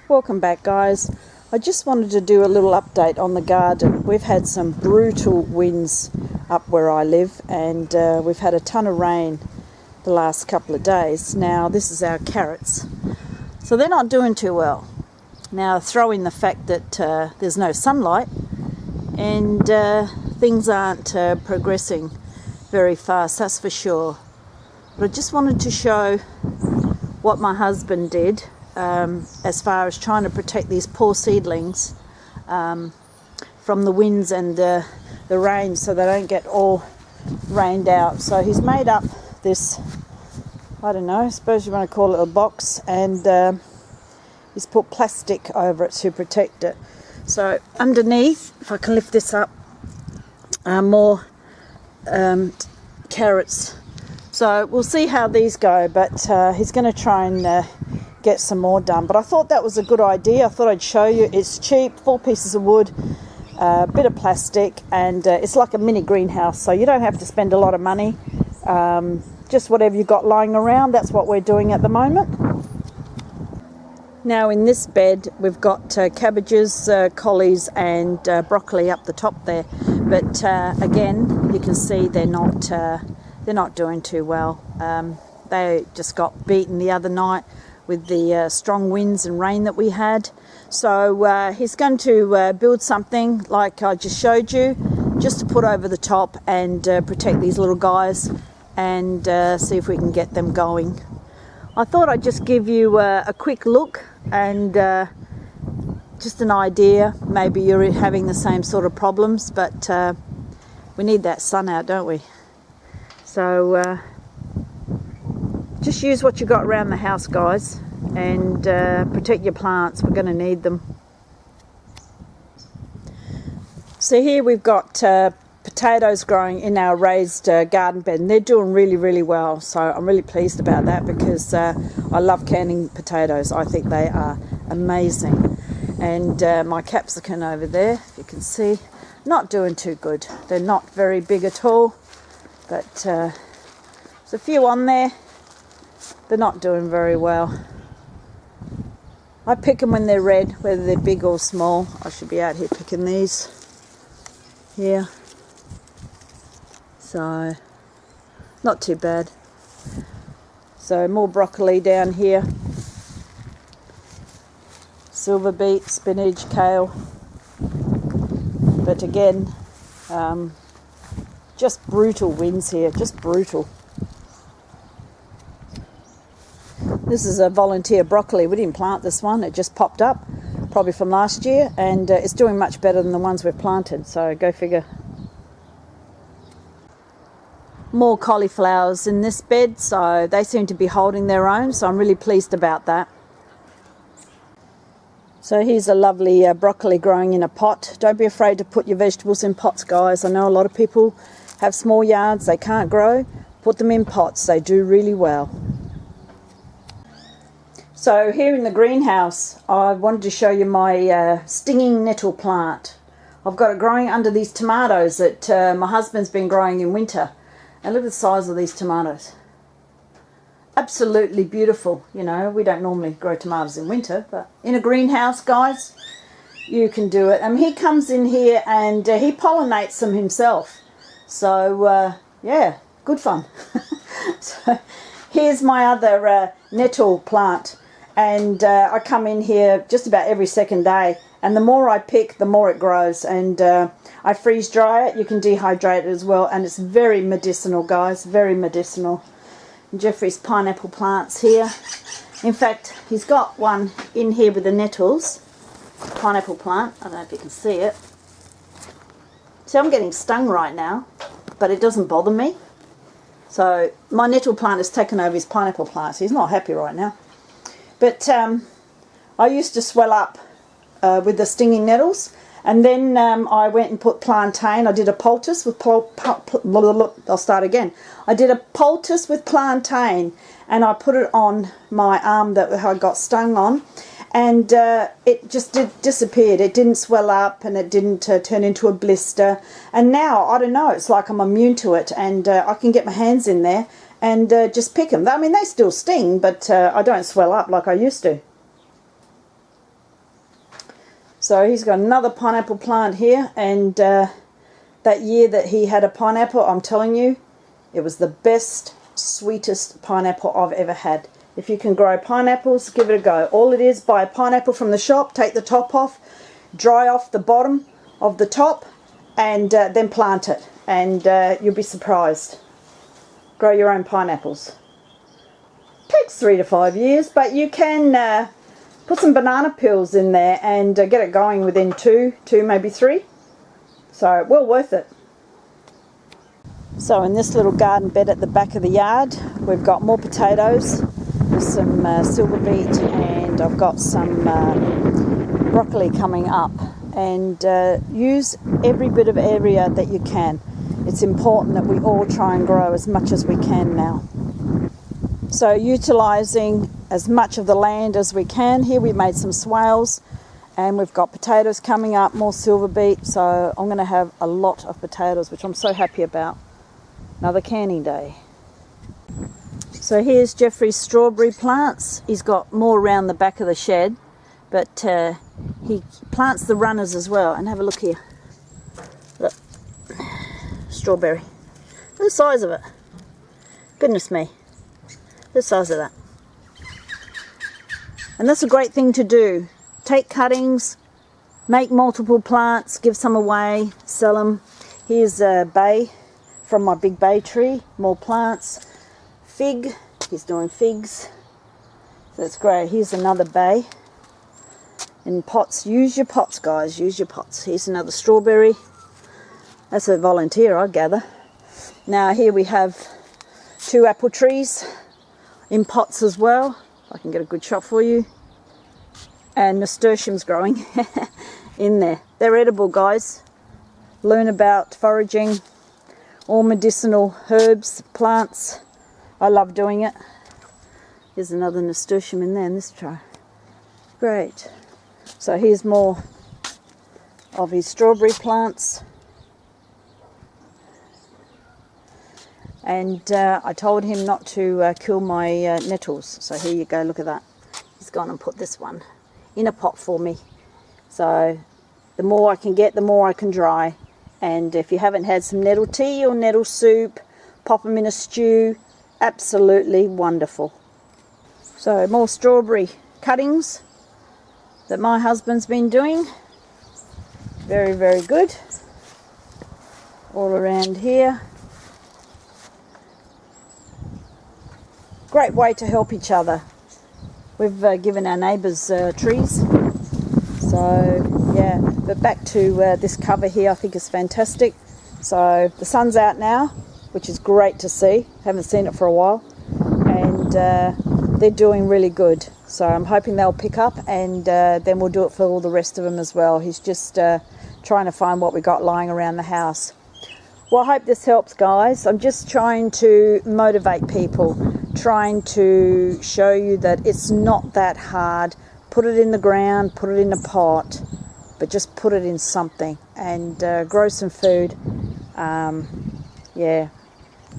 Welcome back, guys. I just wanted to do a little update on the garden. We've had some brutal winds up where I live, and we've had a ton of rain the last couple of days. Now this is our carrots, so they're not doing too well. Now throw in the fact that there's no sunlight and things aren't progressing very fast, that's for sure. But I just wanted to show what my husband did as far as trying to protect these poor seedlings from the winds and the rain, so they don't get all rained out. So he's made up this, I don't know, I suppose you want to call it a box, and he's put plastic over it to protect it. So underneath, if I can lift this up, more carrots. So we'll see how these go, but he's going to try and get some more done. But I thought that was a good idea. I thought I'd show you. It's cheap, 4 pieces of wood, a bit of plastic, and it's like a mini greenhouse, so you don't have to spend a lot of money. Just whatever you've got lying around, that's what we're doing at the moment. Now in this bed we've got cabbages, collies and broccoli up the top there, but again you can see they're not doing too well. They just got beaten the other night with the strong winds and rain that we had. So he's going to build something like I just showed you, just to put over the top and protect these little guys, and see if we can get them going. I thought I'd just give you a quick look and just an idea. Maybe you're having the same sort of problems, but we need that sun out, don't we? So just use what you got around the house, guys, and protect your plants. We're going to need them. So here we've got potatoes growing in our raised garden bed, and they're doing really well. So I'm really pleased about that, because I love canning potatoes. I think they are amazing. And my capsicum over there, if you can see, not doing too good. They're not very big at all, but there's a few on there. They're not doing very well. I pick them when they're red, whether they're big or small. I should be out here picking these here. So not too bad. So more broccoli down here, silver beet, spinach, kale, but again just brutal winds here, just brutal. This is a volunteer broccoli. We didn't plant this one, it just popped up probably from last year, and it's doing much better than the ones we've planted, so go figure. More cauliflowers in this bed, so they seem to be holding their own, so I'm really pleased about that. So here's a lovely broccoli growing in a pot. Don't be afraid to put your vegetables in pots, guys. I know a lot of people have small yards, they can't grow. Put them in pots, they do really well. So here in the greenhouse, I wanted to show you my stinging nettle plant. I've got it growing under these tomatoes that my husband's been growing in winter. And look at the size of these tomatoes. Absolutely beautiful. You know, we don't normally grow tomatoes in winter, but in a greenhouse, guys, you can do it. And he comes in here and he pollinates them himself. So, yeah, good fun. So here's my other nettle plant. And I come in here just about every second day. And the more I pick, the more it grows. And I freeze dry it. You can dehydrate it as well. And it's very medicinal, guys. Very medicinal. And Jeffrey's pineapple plants here. In fact, he's got one in here with the nettles. Pineapple plant. I don't know if you can see it. See, I'm getting stung right now. But it doesn't bother me. So my nettle plant has taken over his pineapple plant. So he's not happy right now. But I used to swell up with the stinging nettles, and then I went and put plantain. I did a poultice with I'll start again. I did a poultice with plantain, and I put it on my arm that I got stung on, and it just disappeared. It didn't swell up, and it didn't turn into a blister. And now I don't know. It's like I'm immune to it, and I can get my hands in there and just pick them. I mean, they still sting, but I don't swell up like I used to. So he's got another pineapple plant here, and that year that he had a pineapple, I'm telling you, it was the best, sweetest pineapple I've ever had. If you can grow pineapples, give it a go. All it is, buy a pineapple from the shop, take the top off, dry off the bottom of the top, and then plant it, and you'll be surprised. Grow your own pineapples. Takes 3 to 5 years, but you can put some banana peels in there and get it going within two, maybe 3. So well worth it. So in this little garden bed at the back of the yard, we've got more potatoes with some silver beet, and I've got some broccoli coming up. And use every bit of area that you can. It's important that we all try and grow as much as we can now. So utilising as much of the land as we can. Here we made some swales, and we've got potatoes coming up, more silver beet. So I'm going to have a lot of potatoes, which I'm so happy about. Another canning day. So here's Jeffrey's strawberry plants. He's got more around the back of the shed, but he plants the runners as well. And have a look here. Look, strawberry. Look at the size of it. Goodness me. The size of that. And that's a great thing to do. Take cuttings, make multiple plants, give some away, sell them. Here's a bay from my big bay tree. More plants. Fig. He's doing figs. So that's great. Here's another bay. In pots. Use your pots, guys. Use your pots. Here's another strawberry. That's a volunteer, I gather. Now here we have 2 apple trees in pots as well. I can get a good shot for you. And nasturtiums growing in there. They're edible, guys. Learn about foraging, all medicinal herbs, plants. I love doing it. Here's another nasturtium in there in this tray. Great. So here's more of his strawberry plants. And I told him not to kill my nettles. So here you go, look at that. He's gone and put this one in a pot for me. So the more I can get, the more I can dry. And if you haven't had some nettle tea or nettle soup, pop them in a stew. Absolutely wonderful. So more strawberry cuttings that my husband's been doing. Very, very good. All around here. Great way to help each other. We've given our neighbours trees. So yeah, but back to this cover here, I think is fantastic. So the sun's out now, which is great to see. Haven't seen it for a while. And they're doing really good. So I'm hoping they'll pick up, and then we'll do it for all the rest of them as well. He's just trying to find what we got lying around the house. Well, I hope this helps, guys. I'm just trying to motivate people, trying to show you that it's not that hard. Put it in the ground, put it in a pot, but just put it in something and grow some food. Yeah,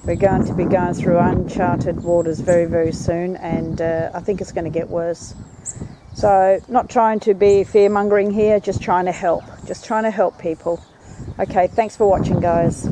we're going to be going through uncharted waters very, very soon, and I think it's going to get worse. So, not trying to be fear-mongering here, just trying to help people. Okay, thanks for watching, guys.